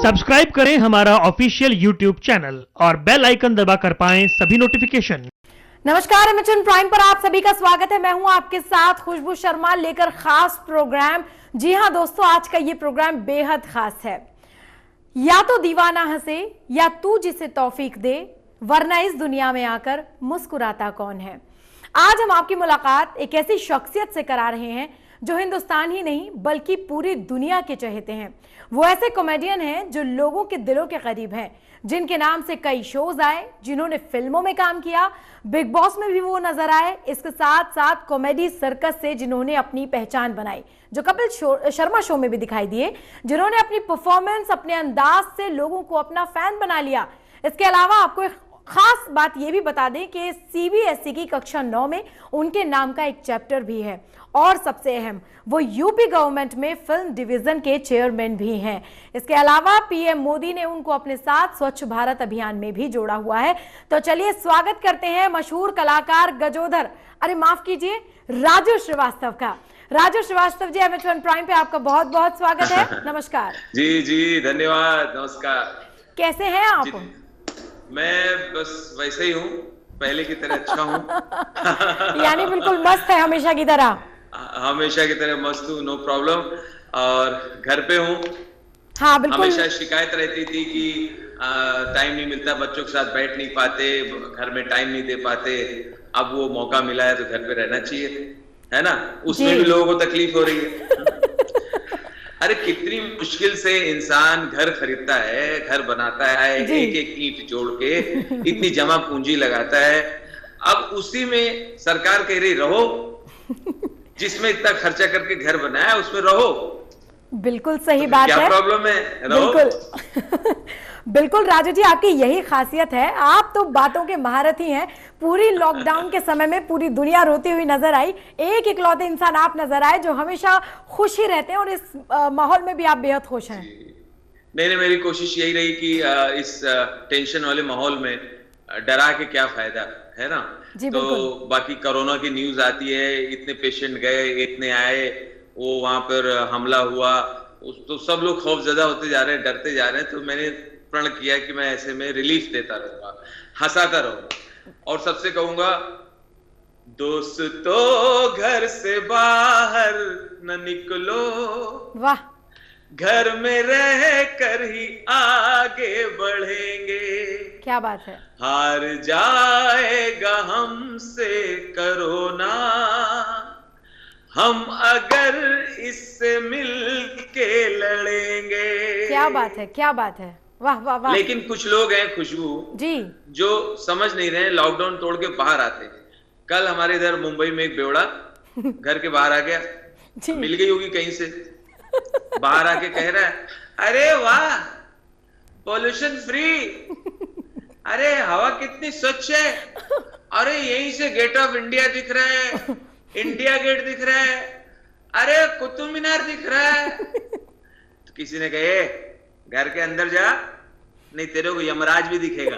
Subscribe करें हमारा official YouTube channel और बेल आइकन दबाकर पाएं सभी नोटिफिकेशन। नमस्कार, एमएचएन प्राइम पर आप सभी का स्वागत है। मैं हूं आपके साथ खुशबू शर्मा लेकर खास प्रोग्राम। जी हां दोस्तों, आज का ये प्रोग्राम बेहद खास है। या तो दीवाना हंसे या तू जिसे तौफीक दे, वरना इस दुनिया में आकर मुस्कुराता कौन है। आज हम आपकी मुलाकात एक ऐसी शख्सियत से करा रहे हैं जो हिंदुस्तान ही नहीं बल्कि पूरी दुनिया के चहेते हैं। वो ऐसे कॉमेडियन हैं जो लोगों के दिलों के करीब हैं, जिनके नाम से कई शोज आए, जिन्होंने फिल्मों में काम किया, बिग बॉस में भी वो नजर आए। इसके साथ साथ कॉमेडी सर्कस से जिन्होंने अपनी पहचान बनाई, जो कपिल शर्मा शो में भी दिखाई दिए, जिन्होंने अपनी परफॉर्मेंस, अपने अंदाज से लोगों को अपना फैन बना लिया। इसके अलावा आपको एक खास बात यह भी बता दें कि सीबीएसई की कक्षा 9 में उनके नाम का एक चैप्टर भी है, और सबसे अहम, वो यूपी गवर्नमेंट में फिल्म डिवीजन के चेयरमैन भी हैं। इसके अलावा पीएम मोदी ने उनको अपने साथ स्वच्छ भारत अभियान में भी जोड़ा हुआ है। तो चलिए स्वागत करते हैं मशहूर कलाकार गजोधर, अरे माफ कीजिए, राजू श्रीवास्तव का। राजू श्रीवास्तव जी, एमएचएन प्राइम पे आपका बहुत बहुत स्वागत है। नमस्कार। जी जी, धन्यवाद, नमस्कार। कैसे हैं आप? मैं बस वैसे ही हूँ, पहले की तरह अच्छा हूँ। यानी बिल्कुल मस्त है, हमेशा की तरह। हमेशा की तरह मस्त हूँ, नो प्रॉब्लम। और घर पे हूँ। हाँ बिल्कुल। हमेशा शिकायत रहती थी कि टाइम नहीं मिलता, बच्चों के साथ बैठ नहीं पाते, घर में टाइम नहीं दे पाते। अब वो मौका मिला है तो घर पे रहना चाहिए, है ना। उसमें भी लोगों को तकलीफ हो रही है। अरे कितनी मुश्किल से इंसान घर खरीदता है, घर बनाता है, एक एक ईंट जोड़ के इतनी जमा पूंजी लगाता है। अब उसी में सरकार कह रही रहो, जिसमें इतना खर्चा करके घर बनाया उसमें रहो। बिल्कुल सही बात है। क्या प्रॉब्लम है, रहो। बिल्कुल। बिल्कुल राजू जी, आपकी यही खासियत है, आप तो बातों के महारथी हैं। पूरी लॉकडाउन के समय में पूरी दुनिया रोती हुई नजर आई, एक इकलौते इंसान आप नजर आए जो हमेशा खुश ही रहते हैं, और इस माहौल में भी आप बेहद खुश हैं। नहीं, मेरी कोशिश यही रही कि इस टेंशन वाले माहौल में डरा के क्या फायदा, है ना। तो बाकी कोरोना की न्यूज आती है, इतने पेशेंट गए, इतने आए, वो वहां पर हमला हुआ, तो सब लोग खौफजदा होते जा रहे हैं, डरते जा रहे हैं। तो मैंने प्रण किया कि मैं ऐसे में रिलीफ देता रहूंगा, हंसाता रहूंगा, और सबसे कहूंगा, दोस्तों घर से बाहर न निकलो, वाह, घर में रह कर ही आगे बढ़ेंगे। क्या बात है। हार जाएगा हमसे कोरोना, हम अगर इससे मिल के लड़ेंगे। क्या बात है, क्या बात है, वाह वाह वाह। लेकिन कुछ लोग हैं खुशबू जी, जो समझ नहीं रहे, लॉकडाउन तोड़ के बाहर आते। कल हमारे इधर मुंबई में एक बेवड़ा घर के बाहर आ गया, मिल गई होगी कहीं से, बाहर आके कह रहा है, अरे वाह पोल्यूशन फ्री, अरे हवा कितनी स्वच्छ है, अरे यहीं से गेट ऑफ इंडिया दिख रहा है, इंडिया गेट दिख रहा है, अरे कुतुब मीनार दिख रहा है। तो किसी ने कहे घर के अंदर जा, नहीं तेरे को यमराज भी दिखेगा।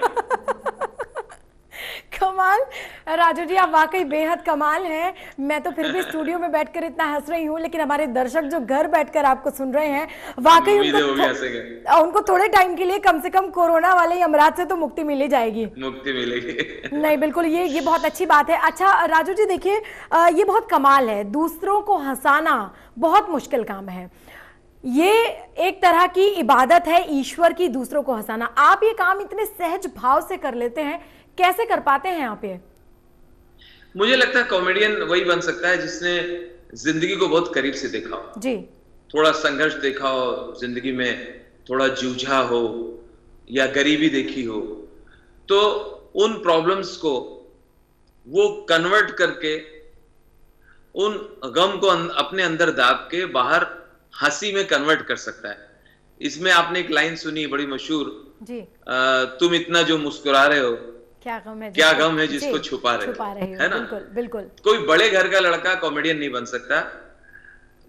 कमाल राजू जी, आप वाकई बेहद कमाल हैं। मैं तो फिर भी स्टूडियो में बैठकर इतना हंस रही हूँ, लेकिन हमारे दर्शक जो घर बैठकर आपको सुन रहे हैं, वाकई उनको थोड़े टाइम के लिए कम से कम कोरोना वाले यमराज से तो मुक्ति मिल ही जाएगी। मुक्ति मिलेगी। नहीं बिल्कुल, ये बहुत अच्छी बात है। अच्छा राजू जी देखिए, ये बहुत कमाल है, दूसरों को हंसाना बहुत मुश्किल काम है, ये एक तरह की इबादत है ईश्वर की, दूसरों को हंसाना। आप ये काम इतने सहज भाव से कर लेते हैं, कैसे कर पाते हैं आप ये? मुझे लगता है कॉमेडियन वही बन सकता है जिसने जिंदगी को बहुत करीब से देखा हो जी, थोड़ा संघर्ष देखा हो जिंदगी में, थोड़ा जूझा हो या गरीबी देखी हो, तो उन प्रॉब्लम्स को वो कन्वर्ट करके उन गम को अपने अंदर दाब के बाहर हंसी में कन्वर्ट कर सकता है। इसमें आपने एक लाइन सुनी बड़ी मशहूर जी, तुम इतना जो मुस्कुरा रहे हो, क्या गम है जिसको छुपा रहे हो, है ना। बिल्कुल बिल्कुल। कोई बड़े घर का लड़का कॉमेडियन नहीं बन सकता।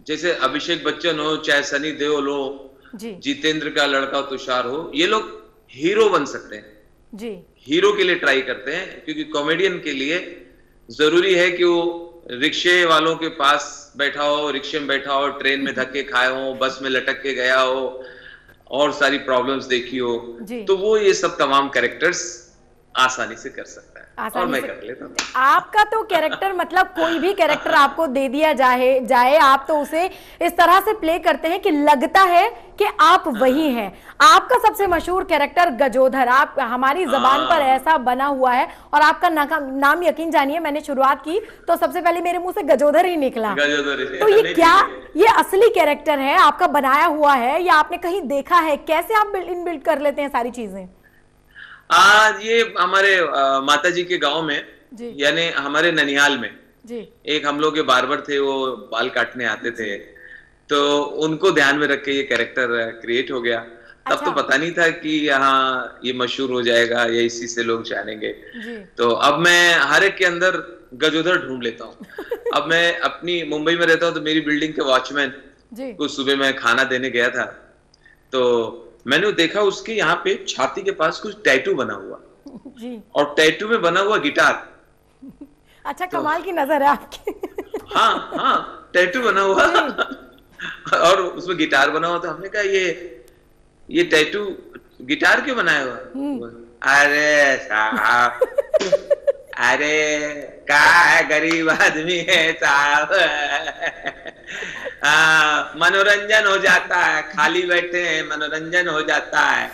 जैसे अभिषेक बच्चन हो, चाहे सनी देओल हो, जितेंद्र का लड़का तुषार हो, ये लोग हीरो बन सकते हैं जी, हीरो के लिए ट्राई करते हैं। क्योंकि कॉमेडियन के लिए जरूरी है कि वो रिक्शे वालों के पास बैठा हो, रिक्शे में बैठा हो, ट्रेन में धक्के खाए हो, बस में लटक के गया हो, और सारी प्रॉब्लम्स देखी हो, तो वो ये सब तमाम कैरेक्टर्स आसानी से कर सकता है और मैं कर लेता हूँ। आपका तो कैरेक्टर मतलब कोई भी कैरेक्टर आपको दे दिया जाए आप तो उसे इस तरह से प्ले करते हैं कि लगता है कि आप वही हैं। आपका सबसे मशहूर कैरेक्टर गजोधर, आप हमारी जबान पर ऐसा बना हुआ है, और आपका नाम यकीन जानिए मैंने शुरुआत की तो सबसे पहले मेरे मुंह से गजोधर ही निकला। तो ये क्या ये असली कैरेक्टर है, आपका बनाया हुआ है या आपने कहीं देखा है? कैसे आप बिल्ड कर लेते हैं सारी चीजें? ये हमारे माता जी के गांव में, यानी हमारे ननिहाल में जी। एक हम लोग के बार्बर थे, वो बाल काटने आते थे, तो उनको ध्यान में रख के ये कैरेक्टर क्रिएट हो गया। तब तो पता नहीं था कि यहाँ ये मशहूर हो जाएगा या इसी से लोग जानेंगे। तो अब मैं हर एक के अंदर गजोधर ढूंढ लेता हूँ। अब मैं अपनी मुंबई में रहता हूँ, तो मेरी बिल्डिंग के वॉचमैन को सुबह मैं खाना देने गया था, तो मैंने देखा उसके यहाँ पे छाती के पास कुछ टैटू बना हुआ जी। और टैटू में बना हुआ गिटार। अच्छा, कमाल की नजर है आपकी। हाँ, टैटू बना हुआ और उसमें गिटार बना हुआ। तो हमने कहा ये टैटू गिटार क्यों बनाया हुआ? अरे साहब, अरे क्या है, गरीब आदमी है साहब, मनोरंजन हो जाता है, खाली बैठे हैं मनोरंजन हो जाता है।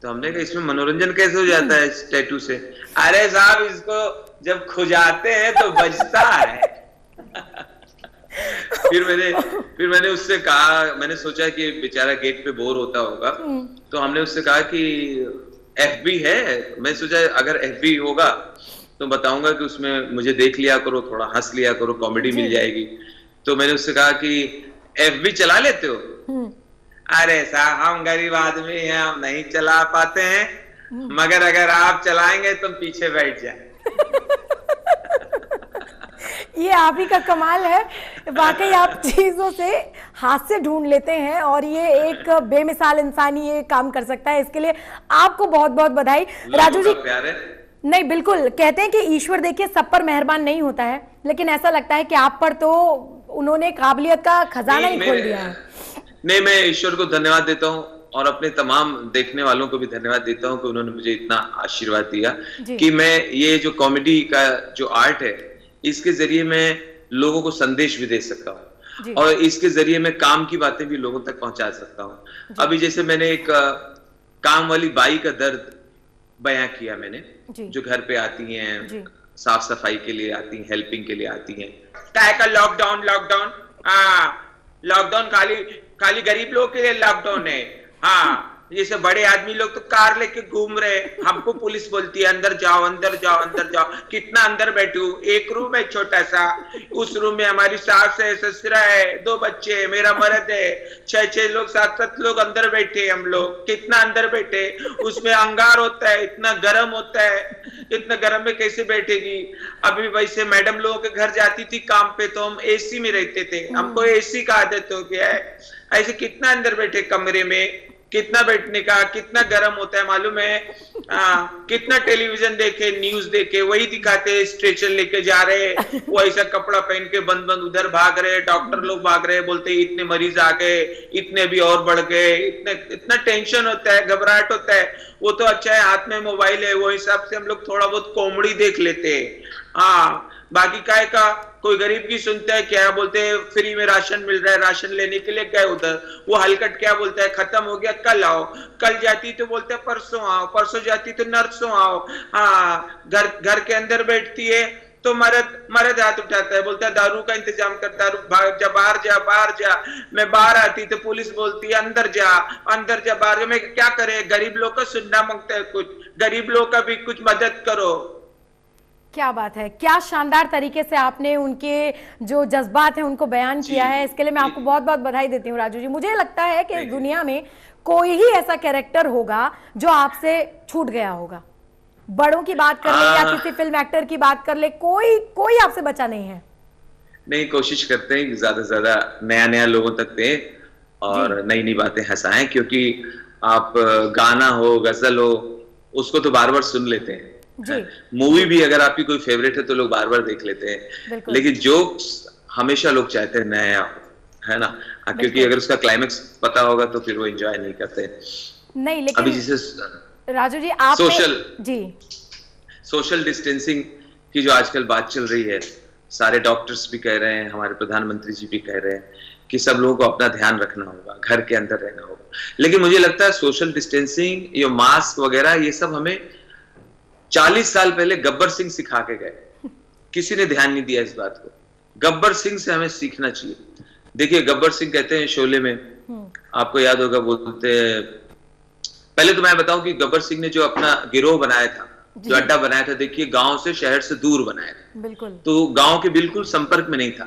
तो हमने कहा इसमें मनोरंजन कैसे हो जाता है इस टैटू से? अरे साहब, इसको जब खुजाते हैं तो बजता है। फिर मैंने उससे कहा, मैंने सोचा कि बेचारा गेट पे बोर होता होगा, तो हमने उससे कहा कि FB है, मैं सोचा अगर FB होगा तो बताऊंगा कि उसमें मुझे देख लिया करो, थोड़ा हंस लिया करो, कॉमेडी मिल जाएगी। तो मैंने उससे कहा कि FB चला लेते हो? अरे साहब, हम गरीब आदमी हैं, हम नहीं चला पाते हैं, मगर अगर आप चलाएंगे तो पीछे बैठ जाए। ये आप ही का कमाल है, वाकई आप चीजों से हास्य ढूंढ लेते हैं, और ये एक बेमिसाल इंसान ही ये काम कर सकता है। इसके लिए आपको बहुत बहुत बधाई। राजू जी, नहीं बिल्कुल, कहते हैं कि ईश्वर देखिए सब पर मेहरबान नहीं होता है, लेकिन ऐसा लगता है कि आप पर तो उन्होंने काबिलियत का खजाना ही खोल दिया है। नहीं, मैं ईश्वर को धन्यवाद देता हूँ और अपने तमाम देखने वालों को भी धन्यवाद देता हूँ कि उन्होंने मुझे इतना आशीर्वाद दिया कि मैं ये जो कॉमेडी का जो आर्ट है, इसके जरिए मैं लोगों को संदेश भी दे सकता हूँ और इसके जरिए मैं काम की बातें भी लोगों तक पहुंचा सकता हूँ। अभी जैसे मैंने एक काम वाली बाई का दर्द बयां किया मैंने, जो घर पे आती हैं, साफ सफाई के लिए आती हैं, हेल्पिंग के लिए आती हैं। का लॉकडाउन लॉकडाउन खाली गरीब लोगों के लिए लॉकडाउन है। हाँ, जैसे बड़े आदमी लोग तो कार लेके घूम रहे, हमको पुलिस बोलती है अंदर जाओ अंदर जाओ अंदर जाओ। कितना अंदर बैठूं? एक रूम है छोटा सा, उस रूम में हमारी सास है, ससुरा है, 2 बच्चे है, मेरा मर्द है, 6 लोग 7 लोग अंदर बैठे हम लोग। कितना अंदर बैठे, उसमें अंगार होता है, इतना गर्म होता है, इतना गर्म में कैसे बैठेगी? अभी वैसे मैडम लोगों के घर जाती थी काम पे तो हम AC में रहते थे, हमको AC का आदत हो गया है। ऐसे कितना अंदर बैठे कमरे में, कितना बैठने का, कितना गर्म होता है मालूम है? कितना टेलीविजन देखे, न्यूज देखे, वही दिखाते, स्ट्रेचर लेके जा रहे, वो ऐसा कपड़ा पहन के बंद उधर भाग रहे, डॉक्टर लोग भाग रहे, बोलते इतने मरीज आ गए, इतने भी और बढ़ गए। इतना टेंशन होता है, घबराहट होता है। वो तो अच्छा है हाथ में मोबाइल है, वो हिसाब से हम लोग थोड़ा बहुत कॉमेडी देख लेते हैं। हाँ, बाकी काय का कोई गरीब की सुनता है, क्या बोलते हैं फ्री में राशन मिल रहा है, राशन लेने के लिए गए उधर, वो हलकट क्या बोलता है खत्म हो गया कल आओ, कल जाती तो बोलते हैं परसों आओ, परसों जाती तो नरसों आओ। हाँ, घर के अंदर बैठती है तो मर्द हाथ उठाता है, बोलता है दारू का इंतजाम कर, दारू बाहर जा। मैं बाहर आती तो पुलिस बोलती है अंदर जा बाहर जा। मैं क्या करे, गरीब लोग का सुनना मांगता है, कुछ गरीब लोग का भी कुछ मदद करो। क्या बात है, क्या शानदार तरीके से आपने उनके जो जज्बात हैं उनको बयान किया है। इसके लिए मैं आपको बहुत बहुत बधाई देती हूँ राजू जी। मुझे लगता है कि इस दुनिया में कोई ही ऐसा कैरेक्टर होगा जो आपसे छूट गया होगा। बड़ों की बात कर ले या किसी फिल्म एक्टर की बात कर ले, कोई आपसे बचा नहीं है। नहीं, कोशिश करते हैं कि ज्यादा से ज्यादा नया लोगों तक दें और नई बातें हंसाएं, क्योंकि आप गाना हो, गजल हो, उसको तो बार बार सुन लेते हैं। मूवी भी अगर आपकी कोई फेवरेट है तो लोग बार बार देख लेते हैं, लेकिन जोक्स हमेशा लोग चाहते हैं नया हो, है ना। क्योंकि अगर उसका क्लाइमेक्स पता होगा तो फिर वो एंजॉय नहीं करते। नहीं, लेकिन अभी जैसे राजू जी आप सोशल डिस्टेंसिंग की जो आजकल बात चल रही है, सारे डॉक्टर्स भी कह रहे हैं, हमारे प्रधानमंत्री जी भी कह रहे हैं कि सब लोगों को अपना ध्यान रखना होगा, घर के अंदर रहना होगा। लेकिन मुझे लगता है सोशल डिस्टेंसिंग, ये मास्क वगैरह, ये सब हमें 40 साल पहले गब्बर सिंह सिखा के गए, किसी ने ध्यान नहीं दिया इस बात को। गब्बर सिंह से हमें सीखना चाहिए। देखिए गब्बर सिंह कहते हैं शोले में, आपको याद होगा, बोलते पहले तो मैं बताऊं कि गब्बर सिंह ने जो अपना गिरोह बनाया था, जो अड्डा बनाया था, देखिए गांव से, शहर से दूर बनाया था। बिल्कुल। तो गांव के बिल्कुल संपर्क में नहीं था,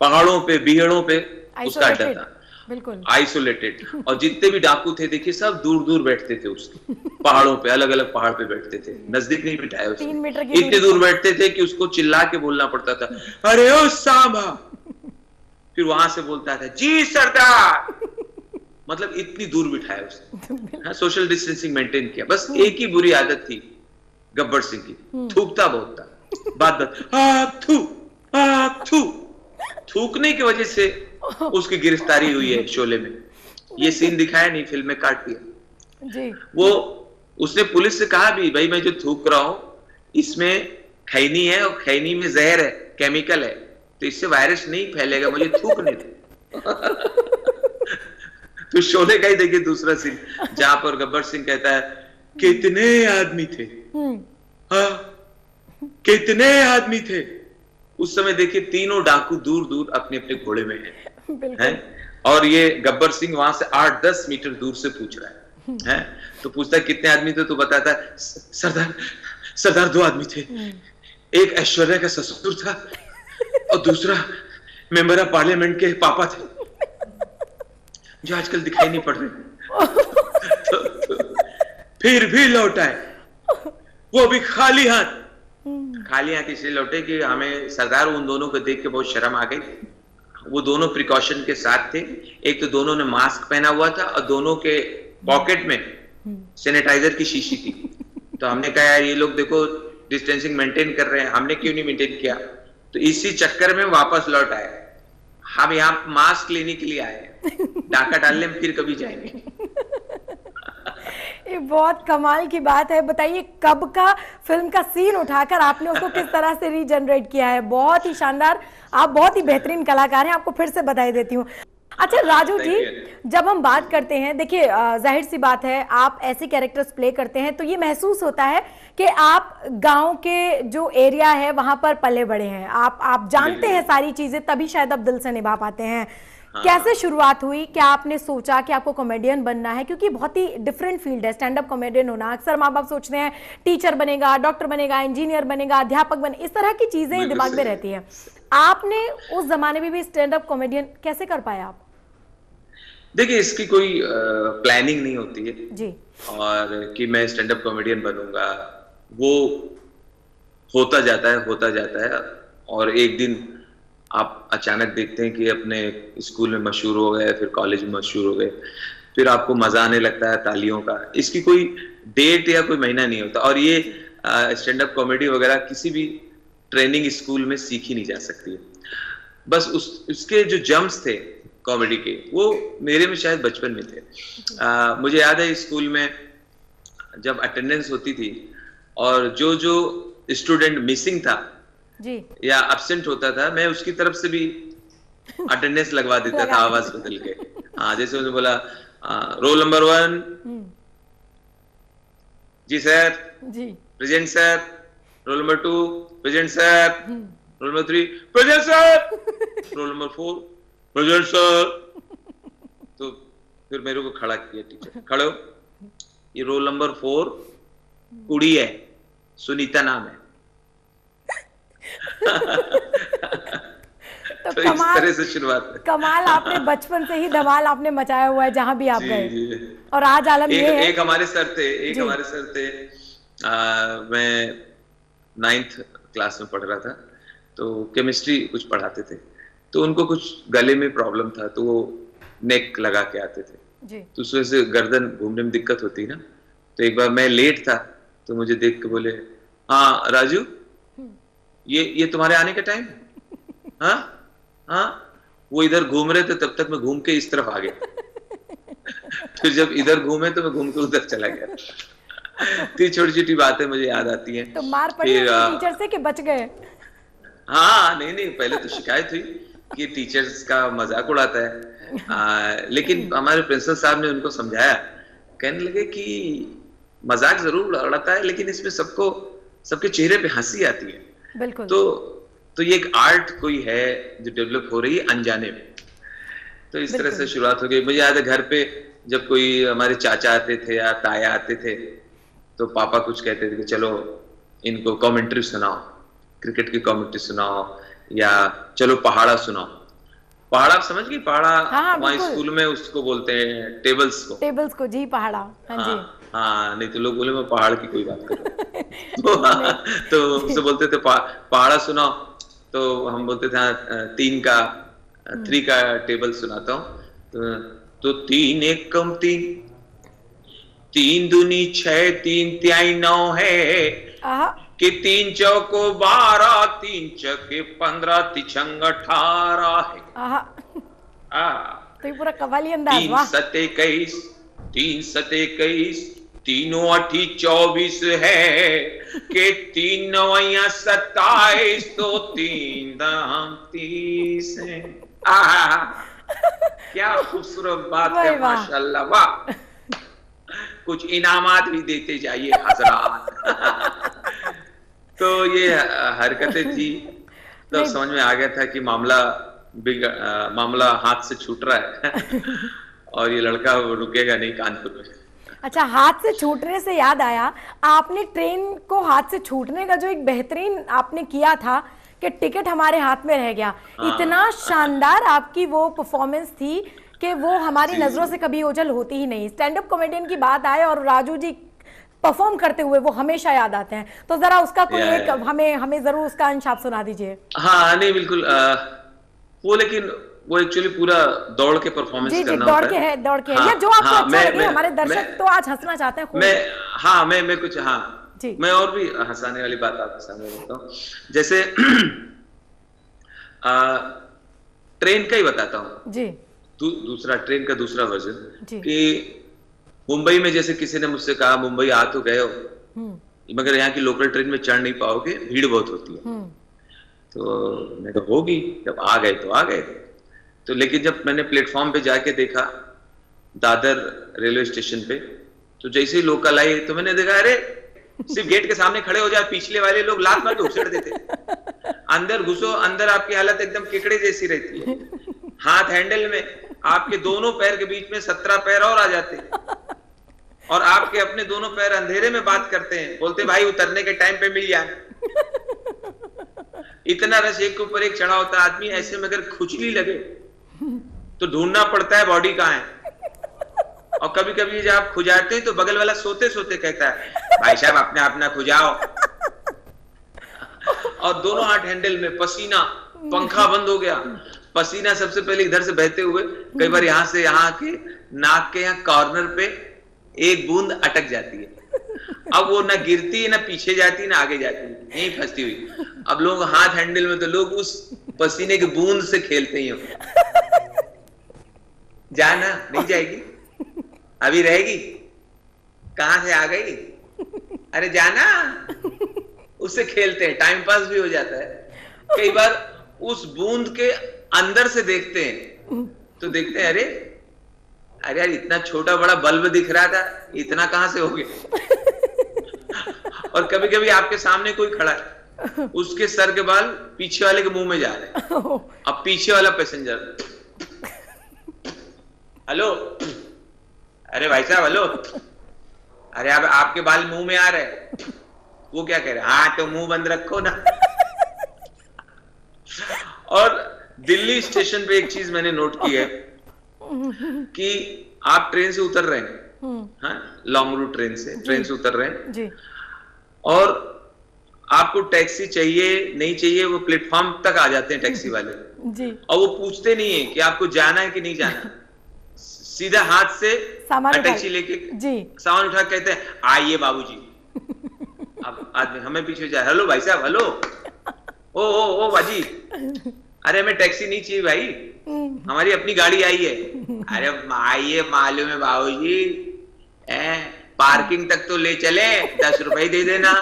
पहाड़ों पे, बिहड़ों पे उसका अड्डा था, बिल्कुल आइसोलेटेड। और जितने भी डाकू थे देखिए सब दूर दूर बैठते थे उसके, पहाड़ों पे, अलग अलग पहाड़ पे बैठते थे, नजदीक नहीं बिठाया उसने। 3 मीटर की इतने दूर बैठते थे कि उसको चिल्ला के बोलना पड़ता था, अरे ओ सांभा। फिर वहां से बोलता था, जी सरदार। मतलब इतनी दूर बिठाया उसने, सोशल डिस्टेंसिंग मेंटेन किया। बस एक ही बुरी आदत थी गब्बर सिंह की, थूकता बहुत था, बात थू। थूकने की वजह से उसकी गिरफ्तारी हुई है शोले में। ये सीन दिखाया नहीं, फिल्म में काट दिया जी। वो उसने पुलिस से कहा भी, भाई मैं जो थूक रहा हूं इसमें खैनी है और खैनी में जहर है, केमिकल है, तो इससे वायरस नहीं फैलेगा, मुझे थूकने दो। तो शोले का ही देखिए दूसरा सीन, जहां पर गब्बर सिंह कहता है, कितने आदमी थे, हाँ कितने आदमी थे। उस समय देखिए तीनों डाकू दूर दूर अपने अपने घोड़े में हैं, और ये गब्बर सिंह वहां से 8-10 मीटर दूर से पूछ रहा है। तो पूछता है कितने आदमी थे, तो बताता है सरदार 2 आदमी थे, एक ऐश्वर्या का ससुर था और दूसरा मेंबर ऑफ पार्लियामेंट के पापा थे, जो आजकल दिखाई नहीं पड़ रहे। तो फिर भी लौट आए, वो भी खाली हाथ। खाली हाथ इसलिए लौटे कि हमें सरदार उन दोनों को देख के बहुत शर्म आ गई। वो दोनों प्रिकॉशन के साथ थे, एक तो दोनों ने मास्क पहना हुआ था और दोनों के पॉकेट में सैनिटाइजर की शीशी थी। तो हमने कहा यार ये लोग देखो डिस्टेंसिंग मेंटेन कर रहे हैं, हमने क्यों नहीं मेंटेन किया। तो इसी चक्कर में वापस लौट आए। हम यहाँ मास्क लेने के लिए आए, डाका डालने में फिर कभी जाएंगे। ये बहुत कमाल की बात है। बताइए कब का फिल्म का सीन उठाकर आपने उसको किस तरह से रीजनरेट किया है। बहुत ही शानदार, आप बहुत ही बेहतरीन कलाकार हैं, आपको फिर से बधाई देती हूँ। अच्छा राजू जी, जब हम बात करते हैं, देखिए जाहिर सी बात है आप ऐसे कैरेक्टर्स प्ले करते हैं तो ये महसूस होता है कि आप गांव के जो एरिया है वहां पर पले बड़े हैं, आप जानते हैं सारी चीजें, तभी शायद आप दिल से निभा पाते हैं। कैसे शुरुआत हुई, क्या आपने सोचा कि आपको कॉमेडियन बनना है, क्योंकि बहुत ही डिफरेंट फील्ड है स्टैंड अप कॉमेडियन होना। अक्सर माँ बाप सोचते हैं टीचर बनेगा, डॉक्टर बनेगा, इंजीनियर बनेगा, अध्यापक बने, इस तरह की चीजें दिमाग में रहती है। आपने उस जमाने में भी स्टैंड अप कॉमेडियन कैसे कर पाए आप? देखिए इसकी कोई प्लानिंग नहीं होती है जी, और कि मैं स्टैंड अप कॉमेडियन बनूंगा, वो होता जाता है और एक दिन आप अचानक देखते हैं कि अपने स्कूल में मशहूर हो गए, फिर कॉलेज में मशहूर हो गए, फिर आपको मजा आने लगता है तालियों का। इसकी कोई डेट या कोई महीना नहीं होता। और ये स्टैंड अप कॉमेडी वगैरह किसी भी ट्रेनिंग स्कूल में सीखी नहीं जा सकती है। बस उसके जो जम्प्स थे कॉमेडी के, वो मेरे में शायद बचपन में थे। मुझे याद है स्कूल में जब अटेंडेंस होती थी और जो स्टूडेंट मिसिंग था जी, या एब्सेंट होता था, मैं उसकी तरफ से भी अटेंडेंस लगवा देता था आवाज बदल के। हाँ, जैसे उसने बोला रोल नंबर 1 जी सर, जी present sir, roll number 2 present sir, roll number 3 present sir, roll number 4 present sir. तो फिर मेरे को खड़ा किया टीचर, खड़े हो, ये रोल नंबर 4 कुड़ी है, सुनीता नाम है। तो इस तरह से शुरुआत है। कमाल, आपने बचपन से ही धमाल आपने मचाया हुआ है जहां भी आप गए। और आज आलम ये है, एक हमारे सर थे, मैं 9th क्लास में पढ़ रहा था, तो केमिस्ट्री कुछ पढ़ाते थे, तो उनको कुछ गले में प्रॉब्लम था, तो वो नेक लगा के आते थे जी। तो उस वजह से गर्दन घूमने में दिक्कत होती है ना। तो एक बार मैं लेट था तो मुझे देख के बोले, हाँ राजू, ये तुम्हारे आने का टाइम, हाँ वो इधर घूम रहे थे, तब तक मैं घूम के इस तरफ आ गया। तो जब इधर घूमे तो मैं घूम के उधर चला गया। तो छोटी छोटी बातें मुझे याद आती हैं। तो मार पड़ी टीचर से कि बच गए? हाँ नहीं, पहले तो शिकायत हुई कि टीचर्स का मजाक उड़ाता है। लेकिन हमारे प्रिंसिपल साहब ने उनको समझाया, कहने लगे कि मजाक जरूर उड़ाता है, लेकिन इसमें सबके चेहरे पे हंसी आती है। बिल्कुल। तो ये एक आर्ट कोई है जो डेवलप हो रही है अनजाने में। तो इस तरह से शुरुआत हो गई। मुझे याद है घर पे जब कोई हमारे चाचा आते थे या ताया आते थे, तो पापा कुछ कहते थे कि चलो इनको कमेंट्री सुनाओ, क्रिकेट की कमेंट्री सुनाओ, या चलो पहाड़ा सुनाओ। पहाड़ा आप समझ गई? पहाड़ा हमारे स्कूल में उसको बोलते हैं टेबल्स को जी, पहाड़ा। हाँ जी। हाँ, नहीं तो लोग बोले मैं पहाड़ की कोई बात कर रहा हूँ। तो उससे बोलते थे पहाड़ा सुनाओ, तो हम बोलते थे 3 का टेबल सुनाता हूँ। तो 3 1 कम 3, 3 दूनी 6, 3 तिहाई 9 है कि 3 चौको 12, 3 चौके 15, 3 18 है। तो ये पूरा कव्वाली अंदाज। 3 7 21, 3 7 21, 3 8 24 है कि 3 9 27, तो 3 दाम 30 है। क्या खूबसूरत बात है, माशाल्लाह, वाह। कुछ इनामात भी देते जाइए हजरात। तो ये हरकतें थी, तो समझ में आ गया था कि मामला हाथ से छूट रहा है और ये लड़का रुकेगा नहीं कानपुर में। अच्छा, हाथ से छूटने से याद आया, आपने ट्रेन को हाथ से छूटने का जो एक बेहतरीन आपने किया था कि टिकट हमारे हाथ में रह गया। इतना शानदार आपकी वो परफॉर्मेंस थी कि वो हमारी नजरों से कभी ओझल होती ही नहीं। स्टैंड अप कॉमेडियन की बात आए और राजू जी परफॉर्म करते हुए वो हमेशा याद आते हैं। तो जरा उसका कोई एक हमें जरूर उसका अंश आप सुना दीजिए। हाँ, नहीं बिल्कुल। वो लेकिन वो एक्चुअली पूरा दौड़ के परफॉर्मेंस करना होता है। दौड़ के या जो आपको अच्छा लगे। हमारे दर्शक तो आज हंसना चाहते हैं। मैं कुछ मैं और भी हंसाने वाली बात आपके सामने बताता हूँ। जैसे ट्रेन का ही बताता हूँ जी। ट्रेन का दूसरा वर्जन कि मुंबई में जैसे किसी ने मुझसे कहा मुंबई आ तो गए हो, मगर यहाँ की लोकल ट्रेन में चढ़ नहीं पाओगे, भीड़ बहुत होती है। तो मैं कहा होगी, जब आ गए तो आ गए। तो लेकिन जब मैंने प्लेटफॉर्म पे जाके देखा दादर रेलवे स्टेशन पे, तो जैसे ही लोकल आई तो मैंने देखा अरे सिर्फ गेट के सामने खड़े हो जाए, पिछले वाले लोग लात मार के उछेड़ देते। अंदर घुसो, अंदर आपकी हालत एकदम केकड़े जैसी रहती है। हाथ हैंडल में, आपके दोनों पैर के बीच में 17 पैर और आ जाते हैं, और आपके अपने दोनों पैर अंधेरे में बात करते हैं, बोलते भाई उतरने के टाइम पे मिल जाए। इतना रश एक के ऊपर एक चढ़ा होता है। आदमी ऐसे में अगर खुजली लगे तो ढूंढना पड़ता है बॉडी कहाँ है। और कभी कभी जब आप खुजाते हैं तो बगल वाला सोते सोते कहता है भाई साहब अपने अपना खुजाओ। और दोनों हाथ हैंडल में, पसीना, पंखा बंद हो गया, पसीना सबसे पहले इधर से बहते हुए कई बार यहाँ से यहाँ के नाक के यहाँ कॉर्नर पे एक बूंद अटक जाती है। अब वो ना गिरती है, ना पीछे जाती है, ना आगे जाती है, यहीं फंसती हुई। अब लोग हाथ हैंडल में, तो लोग उस पसीने की बूंद से खेलते ही हो। जाना नहीं जाएगी, अभी रहेगी, कहां से आ गई, अरे जाना, उससे खेलते हैं, टाइम पास भी हो जाता है। कई बार उस बूंद के अंदर से देखते हैं तो देखते हैं अरे यार इतना छोटा बड़ा बल्ब दिख रहा था, इतना कहां से हो गया। और कभी कभी आपके सामने कोई खड़ा है, उसके सर के बाल पीछे वाले के मुंह में जा रहे हैं। अब पीछे वाला पैसेंजर हेलो, अरे भाई साहब हेलो, अरे अब आपके बाल मुंह में आ रहे हैं। वो क्या कह रहे हैं, हाँ तो मुंह बंद रखो ना। और दिल्ली स्टेशन पे एक चीज मैंने नोट की है कि आप ट्रेन से उतर रहे हैं, लॉन्ग रूट ट्रेन से उतर रहे हैं जी। और आपको टैक्सी चाहिए नहीं चाहिए, वो प्लेटफॉर्म तक आ जाते हैं टैक्सी वाले जी। और वो पूछते नहीं है कि आपको जाना है कि नहीं जाना, सीधा हाथ से टैक्सी लेके जी सामान उठा कहते हैं आइए बाबूजी। अब आदमी हमें पीछे जाए, हेलो भाई साहब हेलो, ओ बाजी, अरे हमें टैक्सी नहीं चाहिए भाई, हमारी अपनी गाड़ी आई है। अरे आइए, मालूम है बाबूजी, पार्किंग तक तो ले चले, 10 रुपए दे देना।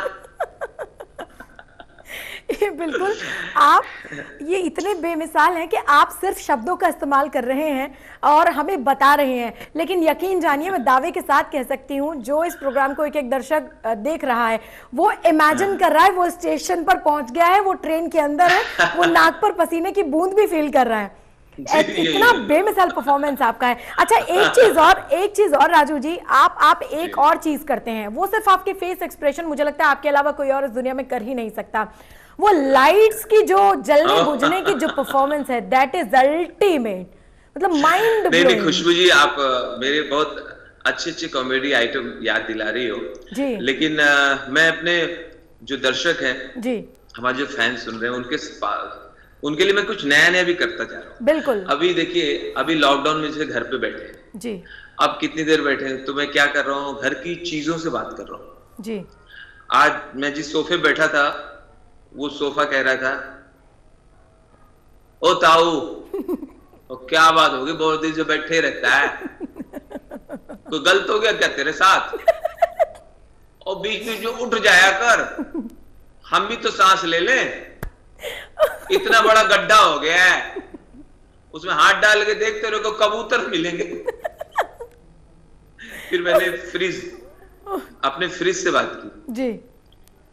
बिल्कुल, आप ये इतने बेमिसाल हैं कि आप सिर्फ शब्दों का इस्तेमाल कर रहे हैं और हमें बता रहे हैं, लेकिन यकीन जानिए मैं दावे के साथ कह सकती हूँ, जो इस प्रोग्राम को एक एक दर्शक देख रहा है वो इमेजिन कर रहा है, वो स्टेशन पर पहुंच गया है, वो ट्रेन के अंदर है, वो नाक पर पसीने की बूंद भी फील कर रहा है। इतना बेमिसाल परफॉर्मेंस आपका है। अच्छा, एक चीज और राजू जी, आप एक और चीज करते हैं, वो सिर्फ आपके फेस एक्सप्रेशन, मुझे लगता है आपके अलावा कोई और इस दुनिया में कर ही नहीं सकता। वो लाइट्स की जो जलने बुझने की जो परफॉर्मेंस है, दैट इज अल्टीमेट, मतलब माइंड ब्लोइंग। नहीं खुशबू जी, आप मेरे बहुत अच्छे कॉमेडी आइटम याद दिला रही हो जी। लेकिन मैं अपने जो दर्शक हैं जी, हमारे जो फैन सुन रहे हैं, उनके लिए मैं कुछ नया भी करता जा रहा हूँ। बिल्कुल। अभी देखिए, अभी लॉकडाउन में जैसे घर पे बैठे हैं जी, अब कितनी देर बैठे हैं, तो मैं क्या कर रहा हूँ, घर की चीजों से बात कर रहा हूँ जी। आज मैं जिस सोफे बैठा था, वो सोफा कह रहा था, ओ ताऊ, तो क्या बात होगी, बहुत दिन से बैठे रहता है, कोई गलत हो गया क्या तेरे साथ? और बीच में जो उठ जाया कर, हम भी तो सांस ले लें, इतना बड़ा गड्ढा हो गया है, उसमें हाथ डाल के देख, तेरे को कबूतर मिलेंगे। फिर मैंने अपने फ्रिज से बात की जी।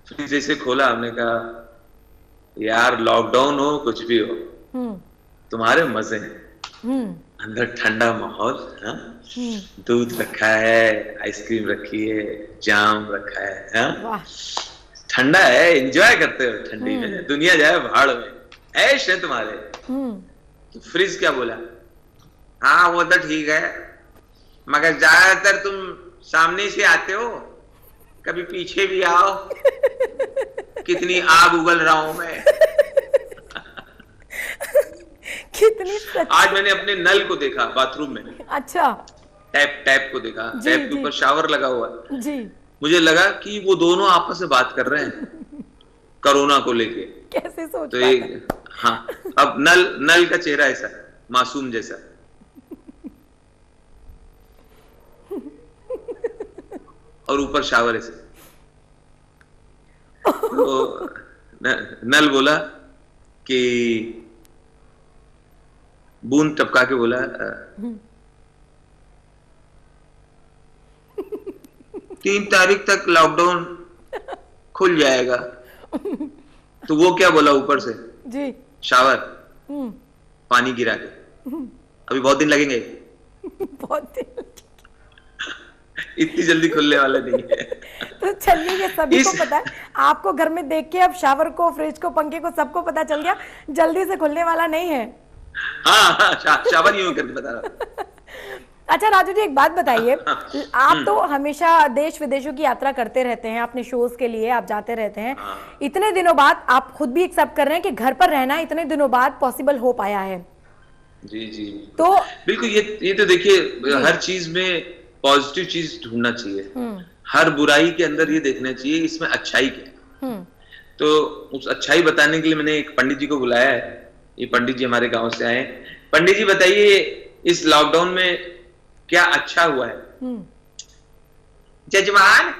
फ्रिज जैसे खोला, हमने कहा यार लॉकडाउन हो कुछ भी हो, तुम्हारे मजे हैं, अंदर ठंडा माहौल, दूध रखा है, आइसक्रीम रखी है, जाम रखा है, ठंडा है, एंजॉय करते हो ठंडी में, दुनिया जाए भाड़ में, ऐश है तुम्हारे। तो फ्रिज क्या बोला, हाँ वो तो ठीक है, मगर ज्यादातर तुम सामने से आते हो, कभी पीछे भी आओ, कितनी आग उगल रहा हूं मैं। कितनी आज मैंने अपने नल को देखा बाथरूम में। अच्छा। टैप को देखा, टैप के ऊपर शावर लगा हुआ है जी। मुझे लगा कि वो दोनों आपस में बात कर रहे हैं कोरोना को लेके। कैसे सोच तो एक हाँ, अब नल का चेहरा ऐसा मासूम जैसा, और ऊपर शावर ऐसे। तो नल बोला कि बूंद टपका के बोला, 3 तारीख तक लॉकडाउन खुल जाएगा। तो वो क्या बोला ऊपर से जी, शावर पानी गिरा के, अभी बहुत दिन लगेंगे। बहुत दिन इतनी जल्दी खुलने वाला नहीं है। तो चलिए, ये सभी को पता है, आपको घर में देख के अब शावर को, फ्रिज को, पंखे को, सबको पता चल गया जल्दी से खुलने वाला नहीं है। हाँ, शावर यूं करके बता रहा। अच्छा राजू जी, एक बात बताइए, आप तो हमेशा देश विदेशों की यात्रा करते रहते हैं, अपने शोज के लिए आप जाते रहते हैं, इतने दिनों बाद आप खुद भी एक्सेप्ट कर रहे हैं कि घर पर रहना इतने दिनों बाद पॉसिबल हो पाया है। जी जी, तो बिल्कुल, ये तो देखिए, हर चीज में पॉजिटिव चीज ढूंढना चाहिए, हर बुराई के अंदर ये देखना चाहिए इसमें अच्छाई क्या है। तो उस अच्छाई बताने के लिए मैंने एक पंडित जी को बुलाया है। ये पंडित जी हमारे गांव से आए। पंडित जी बताइए, इस लॉकडाउन में क्या अच्छा हुआ है? जजमान,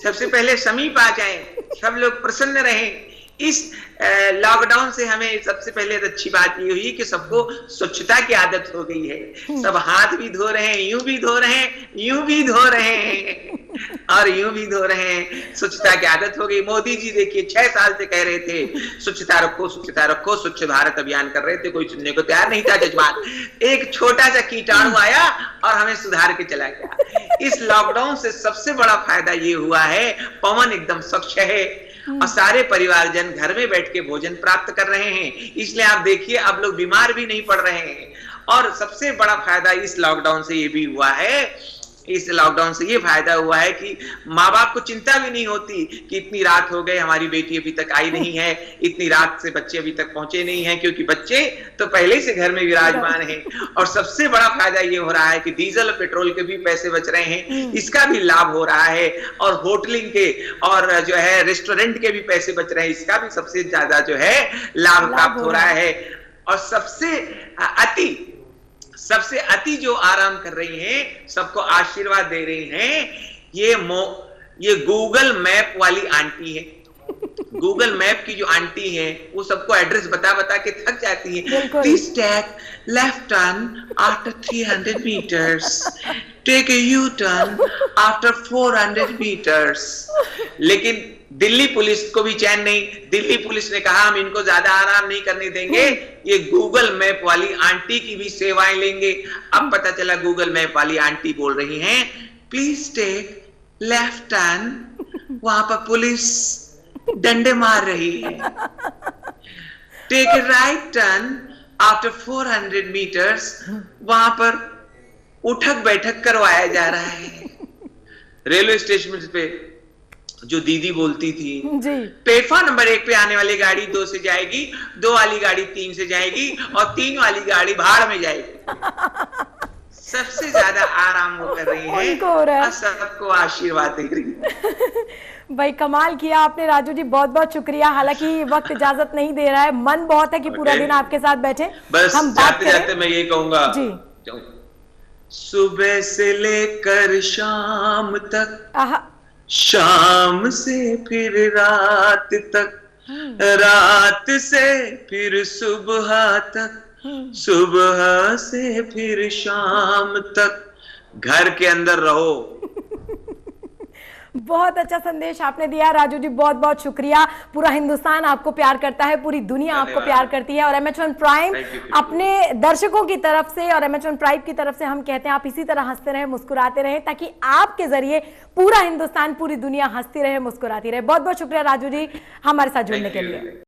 सबसे पहले समीप आ जाएं, सब लोग प्रसन्न रहें। इस लॉकडाउन से हमें सबसे पहले अच्छी बात ये हुई कि सबको स्वच्छता की आदत हो गई है। सब हाथ भी धो रहे हैं, यूं भी धो रहे हैं, यूं भी धो रहे हैं और यूं भी धो रहे हैं। स्वच्छता की आदत हो गई। मोदी जी देखिए 6 साल से कह रहे थे स्वच्छता रखो, स्वच्छता रखो, स्वच्छ भारत अभियान कर रहे थे, कोई सुनने को तैयार नहीं था। जजमान, एक छोटा सा कीटाणु आया और हमें सुधार के चला गया। इस लॉकडाउन से सबसे बड़ा फायदा ये हुआ है, पवन एकदम स्वच्छ है और सारे परिवारजन घर में बैठ के भोजन प्राप्त कर रहे हैं। इसलिए आप देखिए, अब लोग बीमार भी नहीं पड़ रहे हैं। और सबसे बड़ा फायदा इस लॉकडाउन से ये भी हुआ है, इस लॉकडाउन से ये फायदा हुआ है कि माँ बाप को चिंता भी नहीं होती कि इतनी रात हो गई, हमारी बेटी अभी तक आई नहीं है, इतनी रात से बच्चे अभी तक पहुंचे नहीं हैं, क्योंकि बच्चे तो पहले से घर में विराजमान हैं। और सबसे बड़ा फायदा ये हो रहा है कि डीजल और पेट्रोल के भी पैसे बच रहे हैं, इसका भी लाभ हो रहा है। और होटलिंग के और जो है रेस्टोरेंट के भी पैसे बच रहे हैं, इसका भी सबसे ज्यादा जो है लाभ प्राप्त हो रहा है। और सबसे अति जो आराम कर रही हैं, सबको आशीर्वाद दे रही हैं, ये गूगल मैप वाली आंटी है। गूगल मैप की जो आंटी है वो सबको एड्रेस बता के थक जाती है। Please take left turn after 300 meters, take a U turn after 400 meters। लेकिन दिल्ली पुलिस को भी चैन नहीं। दिल्ली पुलिस ने कहा हम इनको ज्यादा आराम नहीं करने देंगे, ये गूगल मैप वाली आंटी की भी सेवाएं लेंगे। अब पता चला गूगल मैप वाली आंटी बोल रही हैं प्लीज टेक लेफ्ट टर्न, वहां पर पुलिस डंडे मार रही है। Take a right turn after 400 meters, वहां पर उठक बैठक करवाया जा रहा है। रेलवे स्टेशन पे जो दीदी बोलती थी प्लेटफॉर्म नंबर 1 पे आने वाली गाड़ी 2 से जाएगी, 2 वाली गाड़ी 3 से जाएगी और 3 वाली गाड़ी भाड़ में जाएगी। सबसे ज्यादा आराम वो कर रही है और सबको आशीर्वाद दे रही है। भाई कमाल किया आपने राजू जी, बहुत बहुत शुक्रिया। हालांकि वक्त इजाजत नहीं दे रहा है, मन बहुत है कि पूरा दिन आपके साथ बैठे। बस हम जाते जाते मैं ये कहूंगा जी, सुबह से लेकर शाम तक, शाम से फिर रात तक, रात से फिर सुबह तक, सुबह से फिर शाम तक घर के अंदर रहो। बहुत अच्छा संदेश आपने दिया राजू जी, बहुत बहुत शुक्रिया। पूरा हिंदुस्तान आपको प्यार करता है, पूरी दुनिया आपको प्यार करती है और एमएच1 प्राइम अपने दर्शकों की तरफ से और एमएच1 प्राइम की तरफ से हम कहते हैं आप इसी तरह हंसते रहें, मुस्कुराते रहें, ताकि आपके जरिए पूरा हिंदुस्तान, पूरी दुनिया हंसती रहे, मुस्कुराती रहे। बहुत बहुत शुक्रिया राजू जी हमारे साथ जुड़ने के लिए।